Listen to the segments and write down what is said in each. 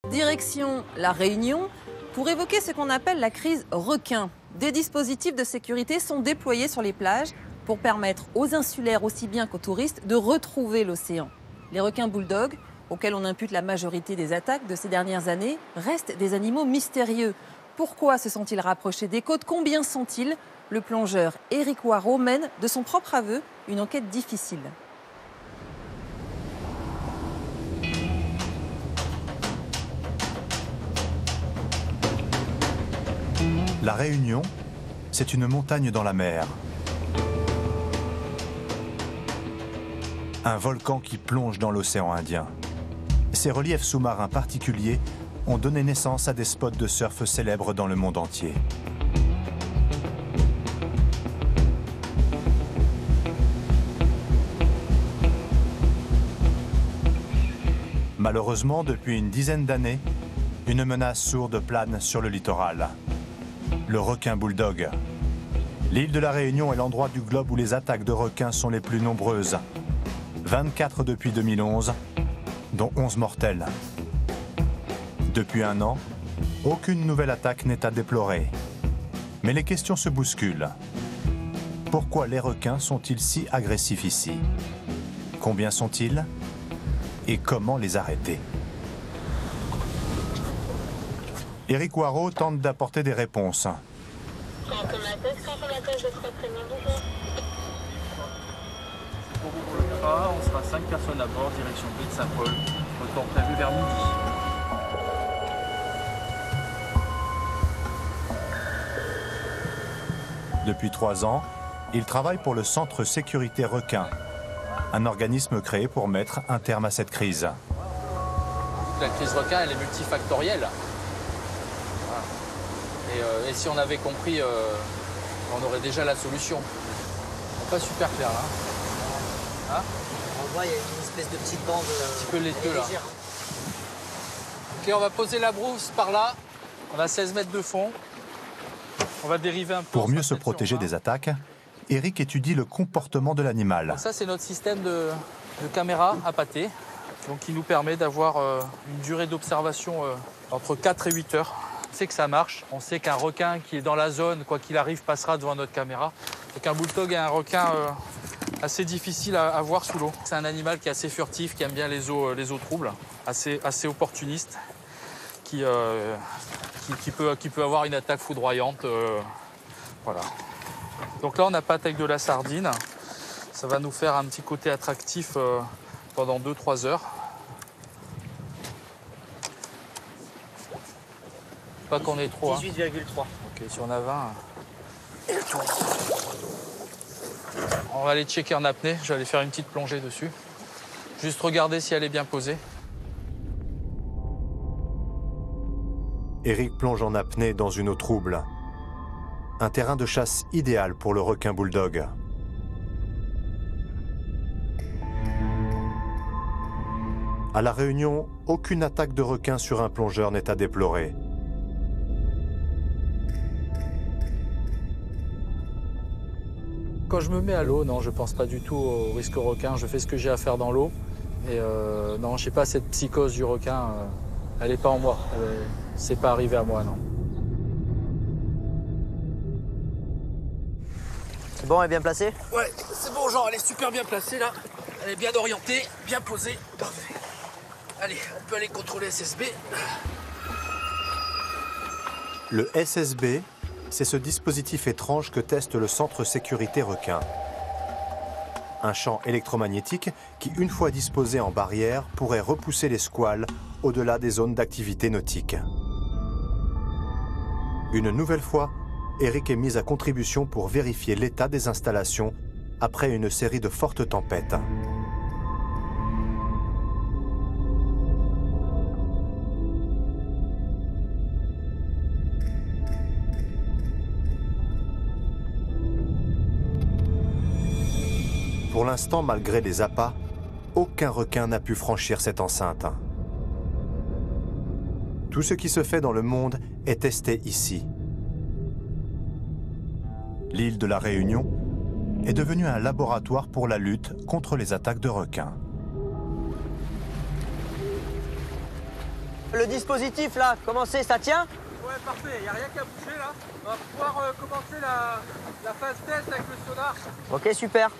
Direction La Réunion pour évoquer ce qu'on appelle la crise requin. Des dispositifs de sécurité sont déployés sur les plages pour permettre aux insulaires aussi bien qu'aux touristes de retrouver l'océan. Les requins bulldogs, auxquels on impute la majorité des attaques de ces dernières années, restent des animaux mystérieux. Pourquoi se sont-ils rapprochés des côtes? Combien sont-ils? Le plongeur Éric Waraud mène, de son propre aveu, une enquête difficile. La Réunion, c'est une montagne dans la mer. Un volcan qui plonge dans l'océan Indien. Ces reliefs sous-marins particuliers ont donné naissance à des spots de surf célèbres dans le monde entier. Malheureusement, depuis une dizaine d'années, une menace sourde plane sur le littoral. Le requin bulldog. L'île de la Réunion est l'endroit du globe où les attaques de requins sont les plus nombreuses. 24 depuis 2011, dont 11 mortels. Depuis un an, aucune nouvelle attaque n'est à déplorer. Mais les questions se bousculent. Pourquoi les requins sont-ils si agressifs ici? Combien sont-ils? Et comment les arrêter? Éric Waraud tente d'apporter des réponses. Quand on m'appelle, je serai prévenu. Bonjour. On sera 5 personnes à bord, direction Baie de Saint-Paul. Retour prévu vers midi. Depuis 3 ans, il travaille pour le Centre Sécurité Requin, un organisme créé pour mettre un terme à cette crise. La crise requin, elle est multifactorielle. Et si on avait compris, on aurait déjà la solution. Pas super clair là. Hein? On voit, il y a une espèce de petite bande. Un petit peu laiteux là. Légère. Ok, on va poser la brousse par là. On a 16 mètres de fond. On va dériver un peu. Pour mieux se protéger des attaques, Éric étudie le comportement de l'animal. Ça, c'est notre système de caméra appâtée, donc qui nous permet d'avoir une durée d'observation entre 4 et 8 heures. On sait que ça marche. On sait qu'un requin qui est dans la zone, quoi qu'il arrive, passera devant notre caméra. Donc un bulldog est un requin assez difficile à voir sous l'eau. C'est un animal qui est assez furtif, qui aime bien les eaux troubles, assez opportuniste, qui peut avoir une attaque foudroyante. Voilà. Donc là, on n'a pas attaque de la sardine. Ça va nous faire un petit côté attractif pendant 2-3 heures. Pas qu'on ait trop. 18,3. Ok, si on a 20. Et le tour. On va aller checker en apnée. Je vais aller faire une petite plongée dessus. Juste regarder si elle est bien posée. Éric plonge en apnée dans une eau trouble. Un terrain de chasse idéal pour le requin bulldog. À La Réunion, aucune attaque de requin sur un plongeur n'est à déplorer. Quand je me mets à l'eau, non, je pense pas du tout au risque requin. Je fais ce que j'ai à faire dans l'eau. Et non, je sais pas, cette psychose du requin, elle n'est pas en moi. C'est pas arrivé à moi, non. C'est bon, elle est bien placée? Ouais, c'est bon, genre, elle est super bien placée là. Elle est bien orientée, bien posée. Parfait. Allez, on peut aller contrôler SSB. Le SSB, c'est ce dispositif étrange que teste le Centre Sécurité Requin. Un champ électromagnétique qui, une fois disposé en barrière, pourrait repousser les squales au-delà des zones d'activité nautique. Une nouvelle fois, Éric est mis à contribution pour vérifier l'état des installations après une série de fortes tempêtes. Pour l'instant, malgré les appâts, aucun requin n'a pu franchir cette enceinte. Tout ce qui se fait dans le monde est testé ici. L'île de la Réunion est devenue un laboratoire pour la lutte contre les attaques de requins. Le dispositif là, comment c'est, ça tient? Ouais, parfait, il n'y a rien qu'à bouger là. On va pouvoir commencer la phase test avec le sonar. Ok, super.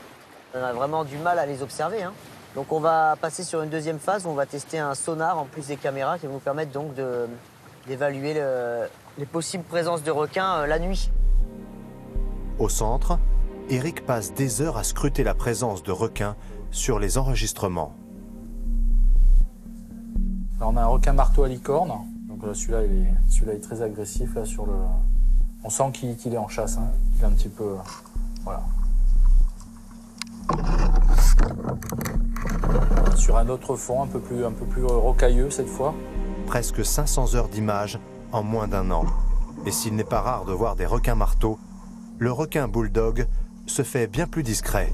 On a vraiment du mal à les observer, hein. Donc on va passer sur une deuxième phase où on va tester un sonar en plus des caméras qui vont nous permettre donc d'évaluer les possibles présences de requins la nuit. Au centre, Eric passe des heures à scruter la présence de requins sur les enregistrements. Là, on a un requin marteau à licorne. Donc là, celui-là est très agressif. Là, sur le... On sent qu'il est en chasse. Hein. Il est un petit peu... Voilà. Sur un autre fond, un peu plus rocailleux cette fois. Presque 500 heures d'images en moins d'1 an. Et s'il n'est pas rare de voir des requins marteaux, le requin bulldog se fait bien plus discret.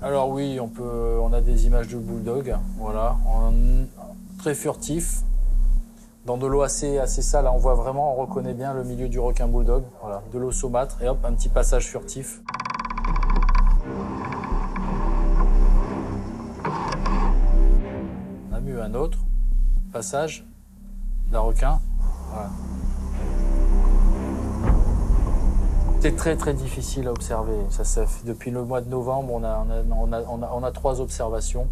Alors oui, on a des images de bulldog, voilà, très furtif, dans de l'eau assez sale. Là, on voit vraiment, on reconnaît bien le milieu du requin bulldog, voilà, de l'eau saumâtre et hop, un petit passage furtif. On a mis un autre passage d'un requin, voilà. C'est très très difficile à observer. Depuis le mois de novembre, on a 3 observations.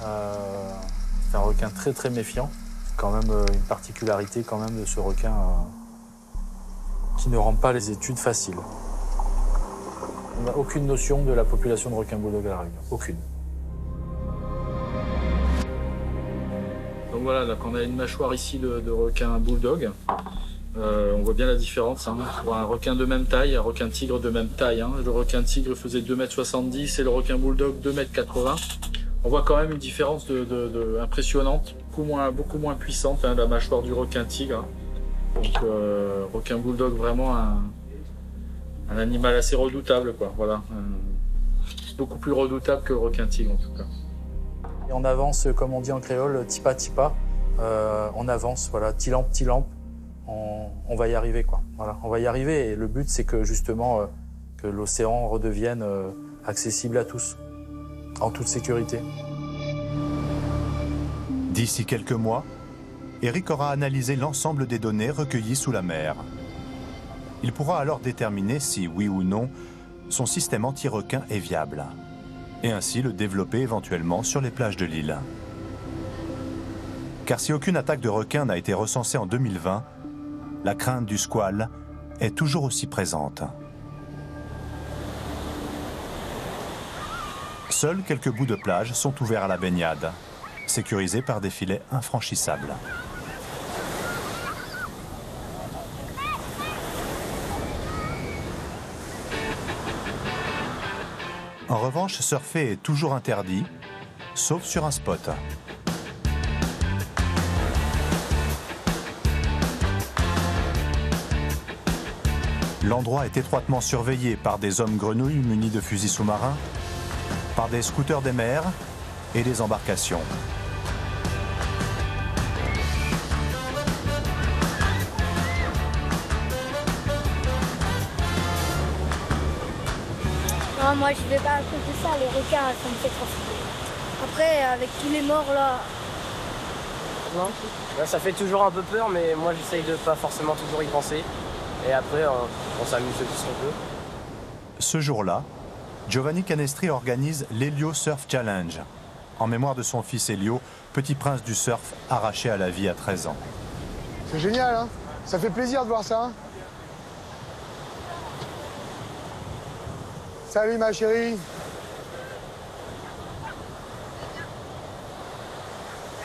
C'est un requin très très méfiant. C'est quand même une particularité quand même de ce requin qui ne rend pas les études faciles. On n'a aucune notion de la population de requins bulldog à La Réunion. Aucune. Donc voilà, donc on a une mâchoire ici de requin bulldog. On voit bien la différence. Hein. Pour un requin de même taille, un requin tigre de même taille. Hein. Le requin tigre faisait 2,70 m et le requin bulldog 2,80 m. On voit quand même une différence impressionnante, beaucoup moins puissante, hein, la mâchoire du requin tigre. Donc requin bulldog vraiment un animal assez redoutable, quoi. Voilà. Beaucoup plus redoutable que le requin tigre en tout cas. Et on avance, comme on dit en créole, tipa tipa. On avance, voilà, tilampe tilampe. On va y arriver, quoi. Voilà, on va y arriver. Et le but, c'est que justement, que l'océan redevienne accessible à tous, en toute sécurité. D'ici quelques mois, Eric aura analysé l'ensemble des données recueillies sous la mer. Il pourra alors déterminer si, oui ou non, son système anti-requin est viable, et ainsi le développer éventuellement sur les plages de l'île. Car si aucune attaque de requin n'a été recensée en 2020, la crainte du squale est toujours aussi présente. Seuls quelques bouts de plage sont ouverts à la baignade, sécurisés par des filets infranchissables. En revanche, surfer est toujours interdit, sauf sur un spot. L'endroit est étroitement surveillé par des hommes grenouilles munis de fusils sous-marins, par des scooters des mers et des embarcations. Non, moi je vais pas à cause de ça, les requins, ça me fait trop flipper. Après, avec tous les morts là... Non, ça fait toujours un peu peur, mais moi j'essaye de pas forcément toujours y penser. Et après, on s'amuse le plus qu'on peut. Ce jour-là, Giovanni Canestri organise l'Elio Surf Challenge, en mémoire de son fils Elio, petit prince du surf arraché à la vie à 13 ans. C'est génial, hein? Ça fait plaisir de voir ça. Hein? Salut ma chérie.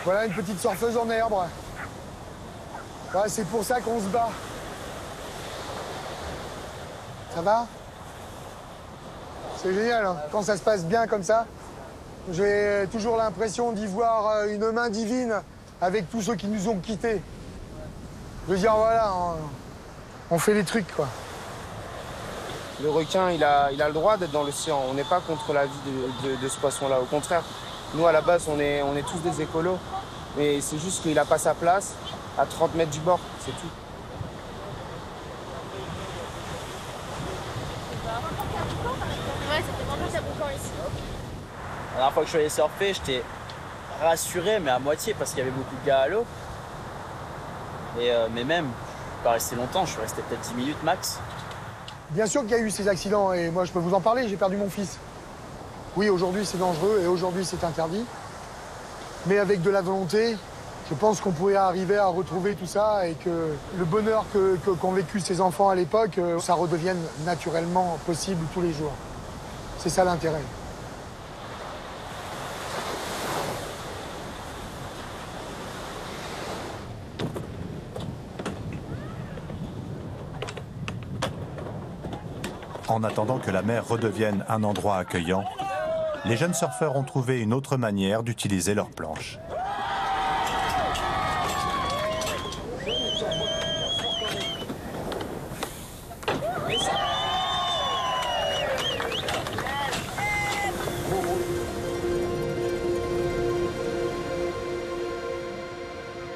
Voilà une petite surfeuse en herbe. Ouais, c'est pour ça qu'on se bat. Ça va? C'est génial, hein? Quand ça se passe bien comme ça. J'ai toujours l'impression d'y voir une main divine avec tous ceux qui nous ont quittés. Je veux dire, voilà, on fait les trucs, quoi. Le requin, il a le droit d'être dans l'océan. On n'est pas contre la vie de ce poisson-là. Au contraire, nous, à la base, on est tous des écolos. Mais c'est juste qu'il n'a pas sa place à 30 mètres du bord, c'est tout. Ouais, ça fait longtemps qu'il y a beaucoup ici. La dernière fois que je suis allé surfer, j'étais rassuré, mais à moitié, parce qu'il y avait beaucoup de gars à l'eau. Mais même, je suis pas resté longtemps, je suis resté peut-être 10 minutes max. Bien sûr qu'il y a eu ces accidents et moi je peux vous en parler, j'ai perdu mon fils. Oui, aujourd'hui c'est dangereux et aujourd'hui c'est interdit. Mais avec de la volonté, je pense qu'on pourrait arriver à retrouver tout ça et que le bonheur qu'ont vécu ces enfants à l'époque, ça redevienne naturellement possible tous les jours. C'est ça l'intérêt. En attendant que la mer redevienne un endroit accueillant, les jeunes surfeurs ont trouvé une autre manière d'utiliser leurs planches.